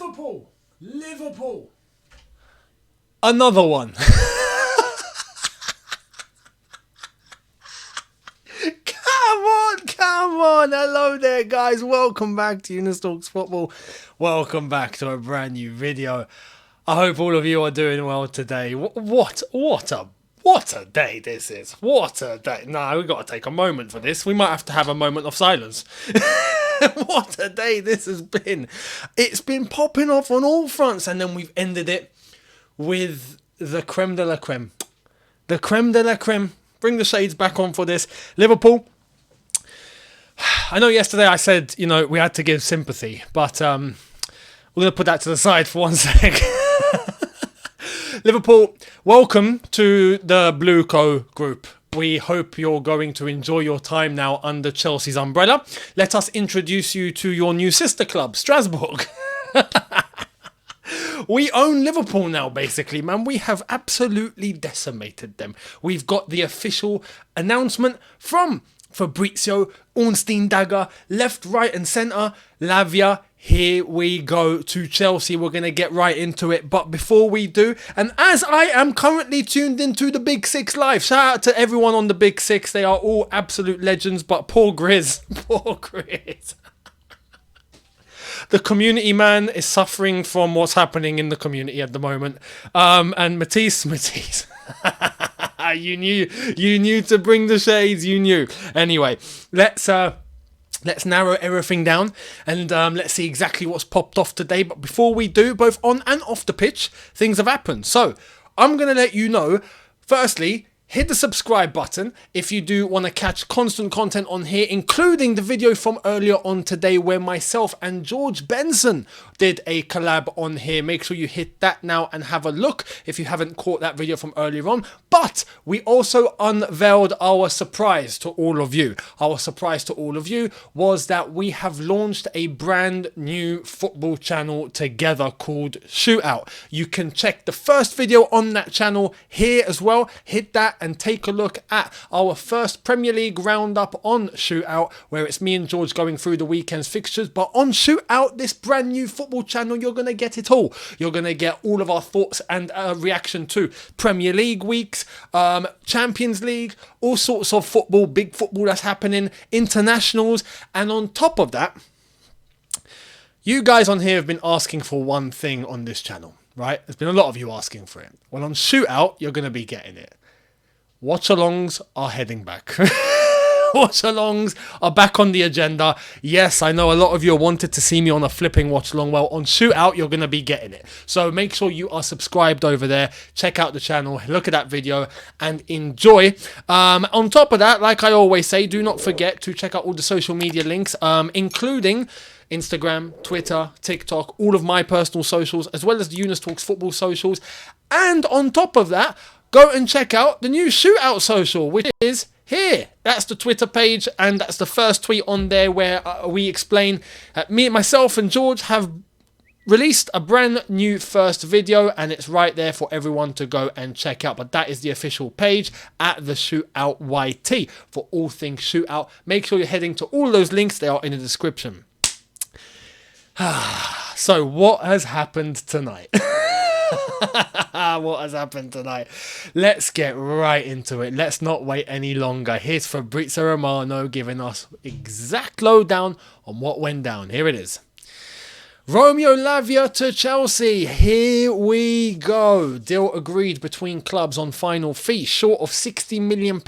Liverpool. Liverpool. Another one. Come on. Hello there, guys. Welcome back to Younes Talks Football. Welcome back to a brand new video. I hope all of you are doing well today. What a day this is. What a day. No, we've got to take a moment for this. We might have to have a moment of silence. What a day this has been. It's been popping off on all fronts, and then we've ended it with the creme de la creme. The creme de la creme. Bring the shades back on for this. Liverpool. I know yesterday I said, we had to give sympathy, but we're going to put that to the side for one sec. Liverpool, welcome to the Blue Co group. We hope you're going to enjoy your time now under Chelsea's umbrella. Let us introduce you to your new sister club, Strasbourg. We own Liverpool now, basically, man. We have absolutely decimated them. We've got the official announcement from Fabrizio Ornstein-Dagger, left, right and centre. LAVIA, here we go to Chelsea. We're going to get right into it. But before we do, and as I am currently tuned into the Big Six live, shout out to everyone on the Big Six. They are all absolute legends, but poor Grizz. Poor Grizz. The community, man, is suffering from what's happening in the community at the moment. And Matisse. You knew to bring the shades. You knew. Anyway, let's narrow everything down and let's see exactly what's popped off today. But before we do, both on and off the pitch, things have happened. So I'm going to let you know, firstly, hit the subscribe button if you do want to catch constant content on here, including the video from earlier on today where myself and George Benson did a collab on here. Make sure you hit that now and have a look if you haven't caught that video from earlier on. But we also unveiled our surprise to all of you. Our surprise to all of you was that we have launched a brand new football channel together called Shootout. You can check the first video on that channel here as well. Hit that and take a look at our first Premier League roundup on Shootout, where it's me and George going through the weekend's fixtures. But on Shootout, this brand new football channel, you're going to get it all. You're going to get all of our thoughts and reaction to Premier League weeks, Champions League, all sorts of football, big football that's happening, internationals. And on top of that, you guys on here have been asking for one thing on this channel, right? There's been a lot of you asking for it. Well, on Shootout, you're going to be getting it. Watch-alongs are heading back. Watch-alongs are back on the agenda. Yes, I know a lot of you wanted to see me on a flipping watch-along. Well, on Shootout, you're going to be getting it. So make sure you are subscribed over there. Check out the channel. Look at that video and enjoy. On top of that, like I always say, do not forget to check out all the social media links, including Instagram, Twitter, TikTok, all of my personal socials, as well as the Younes Talks Football socials. And on top of that, go and check out the new Shootout social, which is here. That's the Twitter page, and that's the first tweet on there where we explain myself and George have released a brand new first video, and it's right there for everyone to go and check out. But that is the official page at the Shootout YT for all things Shootout. Make sure you're heading to all those links. They are in the description. So what has happened tonight? What has happened tonight? Let's get right into it. Let's not wait any longer. Here's Fabrizio Romano giving us exact lowdown on what went down. Here it is. Romeo Lavia to Chelsea. Here we go. Deal agreed between clubs on final fee, short of £60 million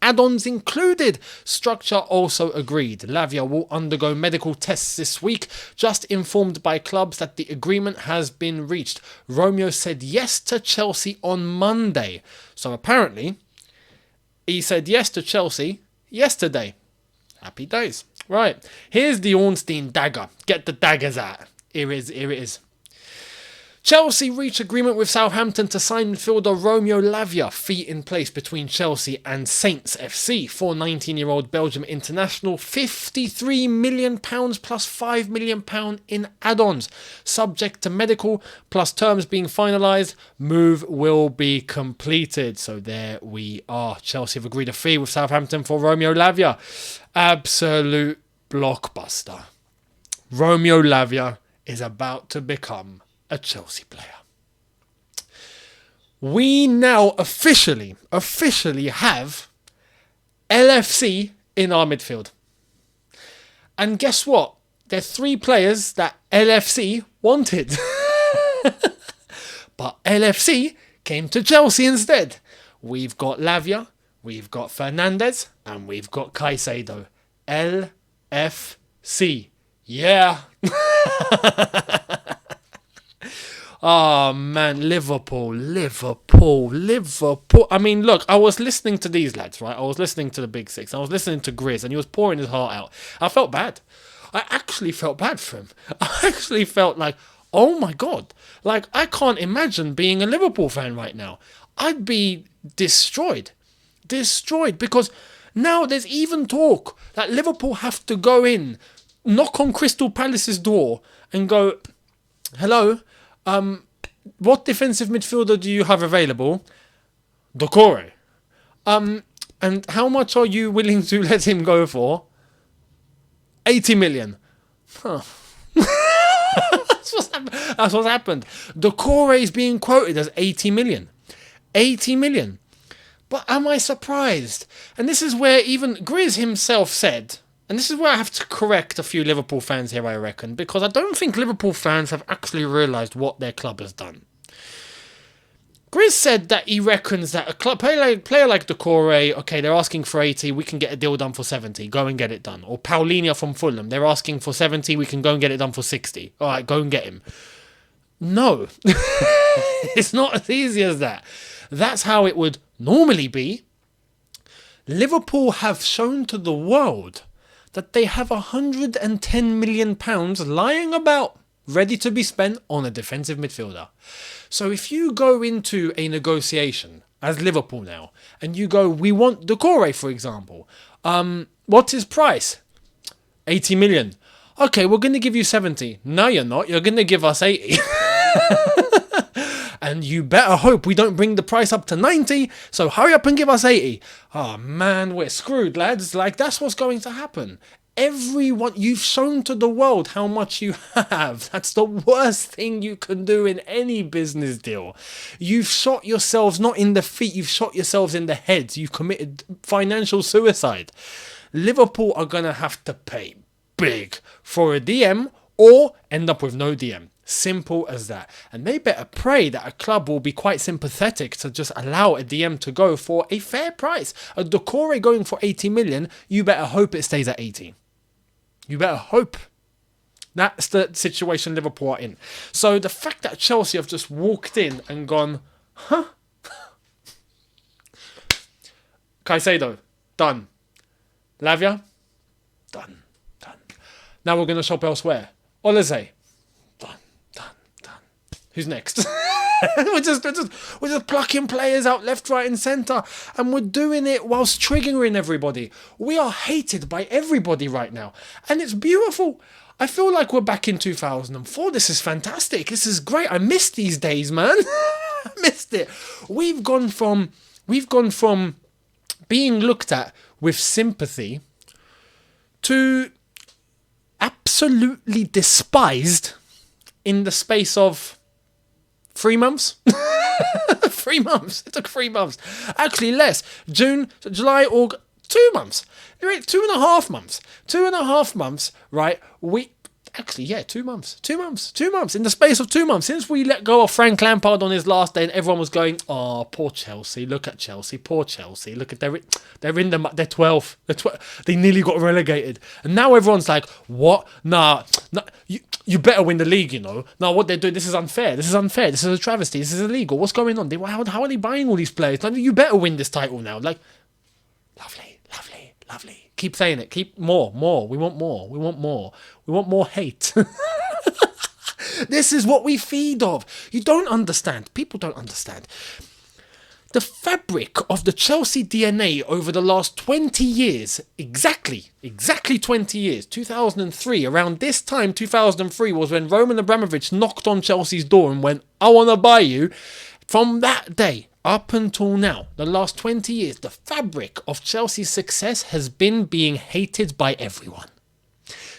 add-ons included. Structure also agreed. Lavia will undergo medical tests this week. Just informed by clubs that the agreement has been reached. Romeo said yes to Chelsea on Monday. So apparently, he said yes to Chelsea yesterday. Happy days. Right. Here's the Ornstein dagger. Get the daggers out. Here it is. Chelsea reach agreement with Southampton to sign midfielder Romeo Lavia. Fee in place between Chelsea and Saints FC for 19-year-old Belgium international. £53 million plus £5 million in add-ons. Subject to medical plus terms being finalised. Move will be completed. So there we are. Chelsea have agreed a fee with Southampton for Romeo Lavia. Absolute blockbuster. Romeo Lavia is about to become a Chelsea player. We now officially have LFC in our midfield. And guess what? There's 3 players that LFC wanted. But LFC came to Chelsea instead. We've got Lavia, we've got Fernandez, and we've got Caicedo. LFC. Yeah. Oh man, Liverpool. I mean, look, I was listening to these lads, right? I was listening to the Big Six. I was listening to Grizz, and he was pouring his heart out. I felt bad. I actually felt bad for him. I actually felt like, oh my God. Like, I can't imagine being a Liverpool fan right now. I'd be destroyed. Because now there's even talk that Liverpool have to go in, knock on Crystal Palace's door and go, hello, what defensive midfielder do you have available? Doucouré. And how much are you willing to let him go for? 80 million. Huh. That's what's happened. Doucouré is being quoted as 80 million. 80 million. But am I surprised? And this is where even Grizz himself said, and this is where I have to correct a few Liverpool fans here, I reckon, because I don't think Liverpool fans have actually realised what their club has done. Grizz said that he reckons that a player like Doucouré, okay, they're asking for 80, we can get a deal done for 70, go and get it done. Or Paulinho from Fulham, they're asking for 70, we can go and get it done for 60. All right, go and get him. No, it's not as easy as that. That's how it would normally be. Liverpool have shown to the world that they have £110 million lying about, ready to be spent on a defensive midfielder. So if you go into a negotiation as Liverpool now, and you go, we want Doucouré, for example, what's his price? 80 million. Okay, we're going to give you 70. No, you're not. You're going to give us 80. And you better hope we don't bring the price up to 90, so hurry up and give us 80. Oh man, we're screwed, lads. Like, that's what's going to happen. Everyone, you've shown to the world how much you have. That's the worst thing you can do in any business deal. You've shot yourselves not in the feet, you've shot yourselves in the heads. You've committed financial suicide. Liverpool are going to have to pay big for a DM or end up with no DM. Simple as that. And they better pray that a club will be quite sympathetic to just allow a DM to go for a fair price. A Doucouré going for 80 million, you better hope it stays at 80. You better hope. That's the situation Liverpool are in. So the fact that Chelsea have just walked in and gone, huh? Caicedo, done. Lavia, done. Now we're going to shop elsewhere. Olise, done. Who's next? we're just plucking players out left, right and centre, and we're doing it whilst triggering everybody. We are hated by everybody right now, and it's beautiful. I feel like we're back in 2004. This is fantastic. This is great. I miss these days, man. I missed it. We've gone from being looked at with sympathy to absolutely despised in the space of 3 months. 3 months. It took 3 months. Actually, less. June, July, August. 2 months. Right, 2.5 months. 2.5 months, right? 2 months. 2 months. 2 months. In the space of 2 months. Since we let go of Frank Lampard on his last day and everyone was going, oh, poor Chelsea. Look at Chelsea. Poor Chelsea. Look at they're in the... They're 12. They nearly got relegated. And now everyone's like, what? Nah. You better win the league, you know. Now what they're doing, this is unfair. This is a travesty. This is illegal. What's going on? How are they buying all these players? Like, you better win this title now. Like, lovely. Keep saying it. Keep more. We want more. We want more hate. This is what we feed off. You don't understand. People don't understand. The fabric of the Chelsea DNA over the last 20 years, exactly 20 years, 2003, around this time, 2003, was when Roman Abramovich knocked on Chelsea's door and went, I want to buy you. From that day up until now, the last 20 years, the fabric of Chelsea's success has been being hated by everyone.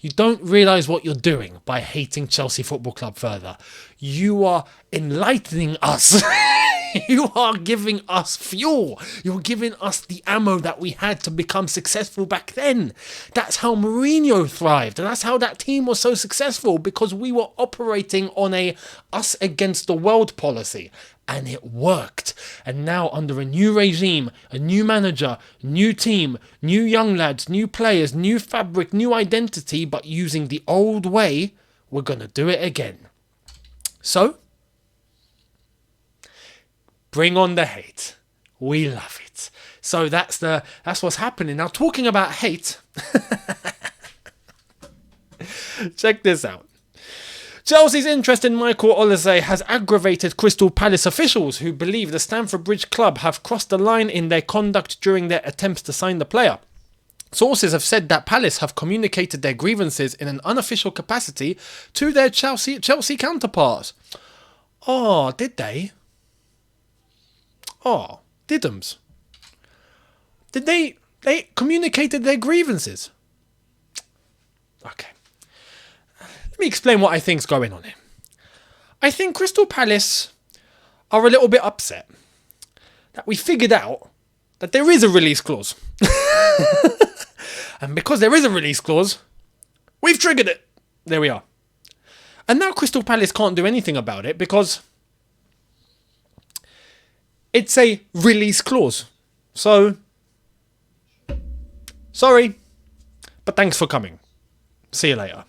You don't realise what you're doing by hating Chelsea Football Club further. You are enlightening us. You are giving us fuel. You're giving us the ammo that we had to become successful back then. That's how Mourinho thrived. And that's how that team was so successful, because we were operating on a us against the world policy. And it worked. And now under a new regime, a new manager, new team, new young lads, new players, new fabric, new identity, but using the old way, we're going to do it again. So, bring on the hate. We love it. So that's what's happening. Now, talking about hate, check this out. Chelsea's interest in Michael Olise has aggravated Crystal Palace officials, who believe the Stamford Bridge club have crossed the line in their conduct during their attempts to sign the player. Sources have said that Palace have communicated their grievances in an unofficial capacity to their Chelsea counterparts. Oh, did they? Oh, did'ems. Did they communicated their grievances? Okay. Let me explain what I think's going on here. I think Crystal Palace are a little bit upset that we figured out that there is a release clause. And because there is a release clause, we've triggered it. There we are. And now Crystal Palace can't do anything about it because it's a release clause. So, sorry, but thanks for coming. See you later.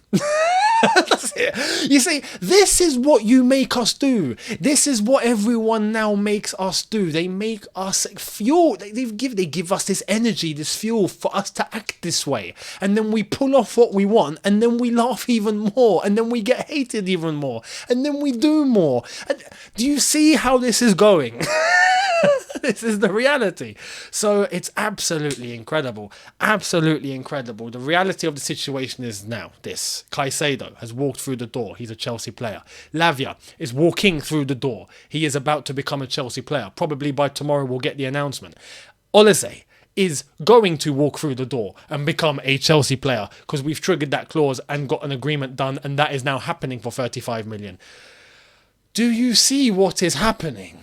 That's it. You see, this is what you make us do. This is what everyone now makes us do. They make us fuel. They give us this energy, this fuel for us to act this way. And then we pull off what we want, and then we laugh even more, and then we get hated even more, and then we do more. And do you see how this is going? This is the reality. So it's absolutely incredible. Absolutely incredible. The reality of the situation is now this. Caicedo has walked through the door. He's a Chelsea player. LAVIA is walking through the door. He is about to become a Chelsea player. Probably by tomorrow we'll get the announcement. Olise is going to walk through the door and become a Chelsea player because we've triggered that clause and got an agreement done, and that is now happening for 35 million. Do you see what is happening?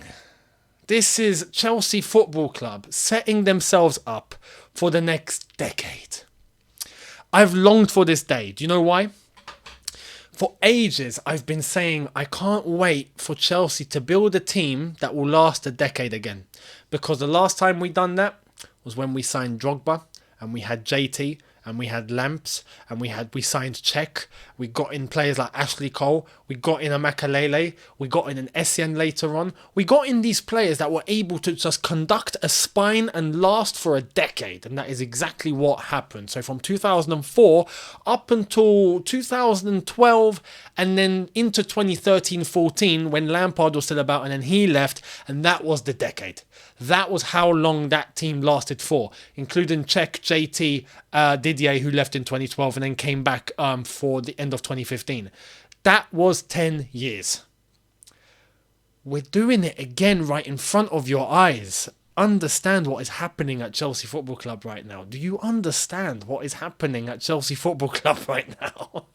This is Chelsea Football Club setting themselves up for the next decade. I've longed for this day. Do you know why? For ages, I've been saying I can't wait for Chelsea to build a team that will last a decade again. Because the last time we done that was when we signed Drogba and we had JT and we had Lamps and we signed Cech. We got in players like Ashley Cole. We got in a Makalele. We got in an Essien later on. We got in these players that were able to just conduct a spine and last for a decade. And that is exactly what happened. So from 2004 up until 2012 and then into 2013-14 when Lampard was still about and then he left, and that was the decade. That was how long that team lasted for, including Cech, JT, Didier, who left in 2012 and then came back for the end of 2015. That was 10 years. We're doing it again right in front of your eyes. Understand what is happening at Chelsea Football Club right now. Do you understand what is happening at Chelsea Football Club right now?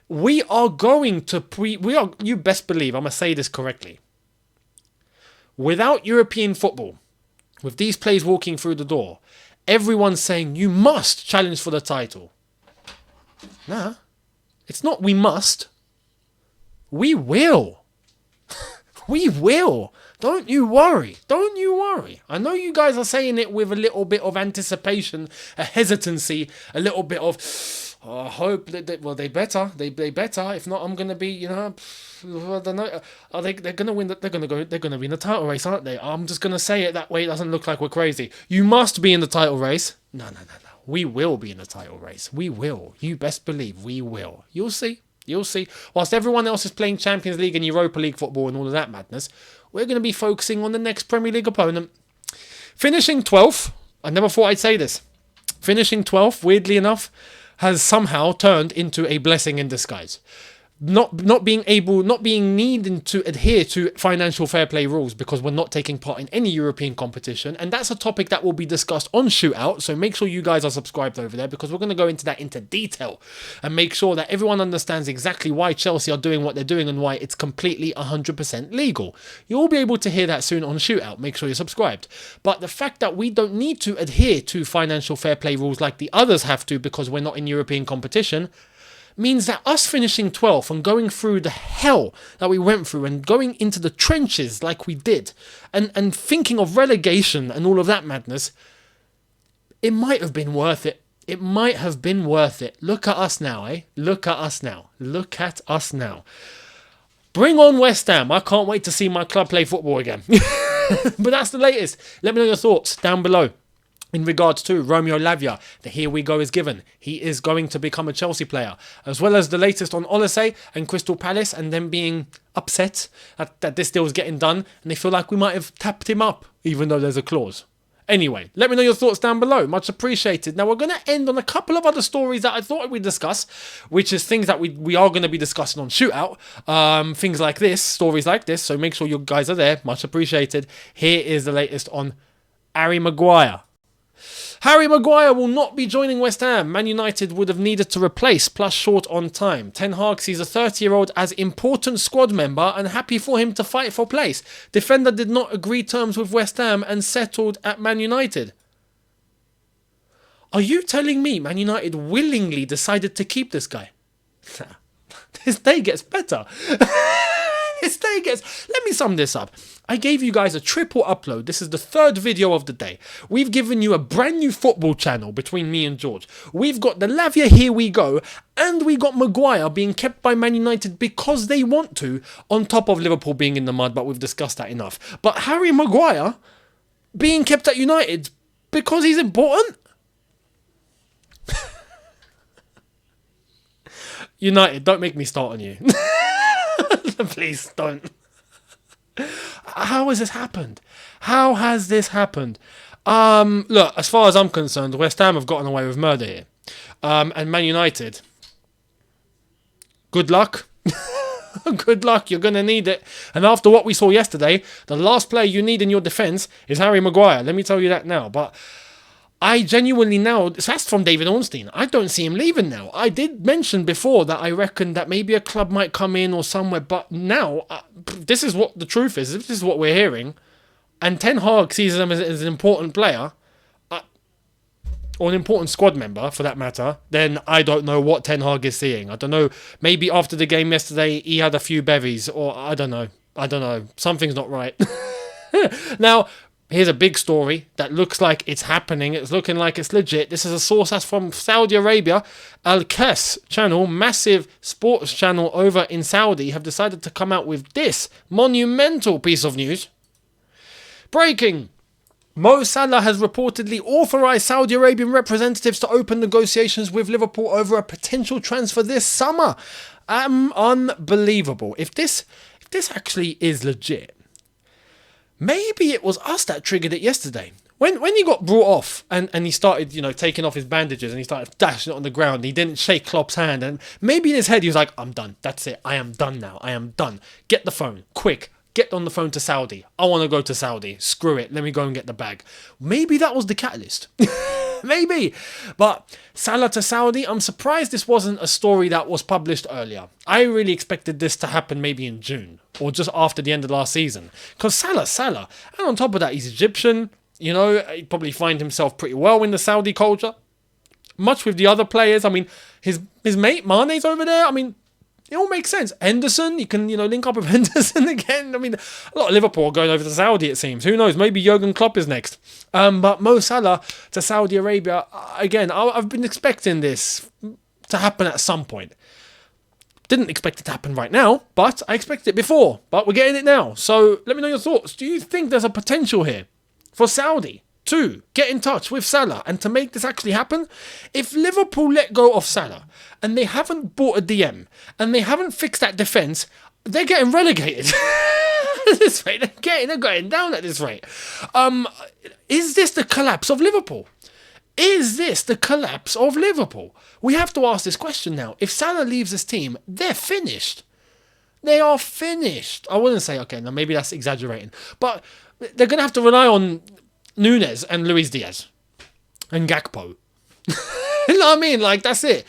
We are going to you best believe, I'm going to say this correctly. Without European football, with these players walking through the door, everyone's saying you must challenge for the title. Nah, it's not we must. We will. We will. Don't you worry. Don't you worry. I know you guys are saying it with a little bit of anticipation, a hesitancy, a little bit of, I hope that they better. They better. If not, I'm gonna be, I don't know. Are they're gonna win? They're gonna be in the title race, aren't they? I'm just gonna say it that way. It doesn't look like we're crazy. You must be in the title race. No. We will be in the title race. We will. You best believe we will. You'll see. You'll see. Whilst everyone else is playing Champions League and Europa League football and all of that madness, we're going to be focusing on the next Premier League opponent. Finishing 12th, I never thought I'd say this. Finishing 12th, weirdly enough, has somehow turned into a blessing in disguise. not being needing to adhere to financial fair play rules because we're not taking part in any European competition, and that's a topic that will be discussed on Shootout. So make sure you guys are subscribed over there because we're going to go into that into detail and make sure that everyone understands exactly why Chelsea are doing what they're doing and why it's completely 100% legal. You'll be able to hear that soon on Shootout. Make sure you're subscribed. But the fact that we don't need to adhere to financial fair play rules like the others have to because we're not in European competition means that us finishing 12th and going through the hell that we went through and going into the trenches like we did and thinking of relegation and all of that madness, it might have been worth it. It might have been worth it. Look at us now, eh? Look at us now. Look at us now. Bring on West Ham. I can't wait to see my club play football again. But that's the latest. Let me know your thoughts down below. In regards to Romeo Lavia, the here we go is given. He is going to become a Chelsea player. As well as the latest on Olise and Crystal Palace and them being upset that this deal is getting done. And they feel like we might have tapped him up, even though there's a clause. Anyway, let me know your thoughts down below. Much appreciated. Now, we're going to end on a couple of other stories that I thought we'd discuss, which is things that we are going to be discussing on Shootout. Things like this, stories like this. So make sure you guys are there. Much appreciated. Here is the latest on Harry Maguire. Harry Maguire will not be joining West Ham. Man United would have needed to replace, plus short on time. Ten Hag sees a 30-year-old as important squad member and happy for him to fight for place. Defender did not agree terms with West Ham and settled at Man United. Are you telling me Man United willingly decided to keep this guy? This day gets better. Let me sum this up. I gave you guys a triple upload. This is the third video of the day. We've given you a brand new football channel between me and George. We've got the LAVIA here we go, and we got Maguire being kept by Man United because they want to, on top of Liverpool being in the mud, but we've discussed that enough. But Harry Maguire being kept at United because he's important? United, don't make me start on you. Please don't. How has this happened? How has this happened? Look, as far as I'm concerned, West Ham have gotten away with murder here. And Man United, good luck. Good luck, you're going to need it. And after what we saw yesterday, the last player you need in your defence is Harry Maguire. Let me tell you that now. But I genuinely now, that's from David Ornstein, I don't see him leaving now. I did mention before that I reckon that maybe a club might come in or somewhere, but now, this is what the truth is. This is what we're hearing. And Ten Hag sees him as an important player, or an important squad member for that matter, then I don't know what Ten Hag is seeing. I don't know, maybe after the game yesterday he had a few bevies, or I don't know. Something's not right. Now, here's a big story that looks like it's happening. It's looking like it's legit. This is a source that's from Saudi Arabia. Al-Qas channel, massive sports channel over in Saudi, have decided to come out with this monumental piece of news. Breaking. Mo Salah has reportedly authorised Saudi Arabian representatives to open negotiations with Liverpool over a potential transfer this summer. Unbelievable. If this actually is legit, maybe it was us that triggered it yesterday. When he got brought off and he started, taking off his bandages and he started dashing it on the ground, he didn't shake Klopp's hand, and maybe in his head he was like, I'm done. That's it. I am done now. I am done. Get the phone. Quick. Get on the phone to Saudi. I want to go to Saudi. Screw it. Let me go and get the bag. Maybe that was the catalyst. Maybe. But Salah to Saudi, I'm surprised this wasn't a story that was published earlier. I really expected this to happen maybe in June or just after the end of last season. Because Salah. And on top of that, he's Egyptian. He'd probably find himself pretty well in the Saudi culture. Much with the other players. I mean, his mate Mane's over there. I mean, it all makes sense. Henderson, you can, link up with Henderson again. I mean, a lot of Liverpool are going over to Saudi, it seems. Who knows? Maybe Jurgen Klopp is next. But Mo Salah to Saudi Arabia, again, I've been expecting this to happen at some point. Didn't expect it to happen right now, but I expected it before. But we're getting it now. So let me know your thoughts. Do you think there's a potential here for Saudi to get in touch with Salah and to make this actually happen? If Liverpool let go of Salah and they haven't bought a DM and they haven't fixed that defence, they're getting relegated. At this rate, they're going down at this rate. Is this the collapse of Liverpool? Is this the collapse of Liverpool? We have to ask this question now. If Salah leaves this team, they're finished. They are finished. I wouldn't say, okay, now maybe that's exaggerating. But they're going to have to rely on Younes and Luis Diaz. And Gakpo. You know what I mean? Like, that's it.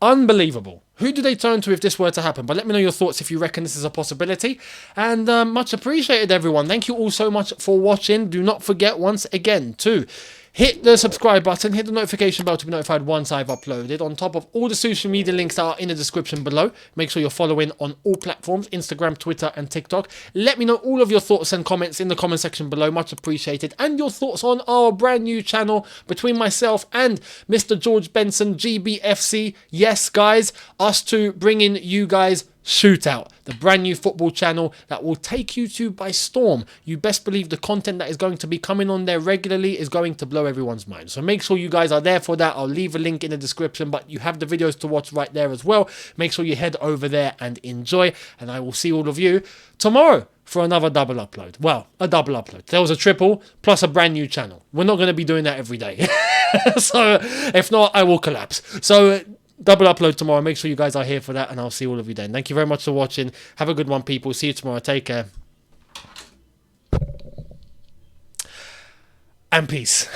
Unbelievable. Who do they turn to if this were to happen? But let me know your thoughts if you reckon this is a possibility. And much appreciated, everyone. Thank you all so much for watching. Do not forget, once again, to hit the subscribe button, hit the notification bell to be notified once I've uploaded. On top of all the social media links that are in the description below. Make sure you're following on all platforms, Instagram, Twitter, and TikTok. Let me know all of your thoughts and comments in the comment section below. Much appreciated. And your thoughts on our brand new channel between myself and Mr. George Benson, GBFC. Yes, guys, us two bringing you guys Shootout, the brand new football channel that will take you two by storm. You best believe the content that is going to be coming on there regularly is going to blow everyone's mind. So make sure you guys are there for that. I'll leave a link in the description, but you have the videos to watch right there as well. Make sure you head over there and enjoy. And I will see all of you tomorrow for another double upload. Well, a double upload. There was a triple plus a brand new channel. We're not going to be doing that every day. So if not, I will collapse. So double upload tomorrow. Make sure you guys are here for that, and I'll see all of you then. Thank you very much for watching. Have a good one, people. See you tomorrow. Take care. And peace.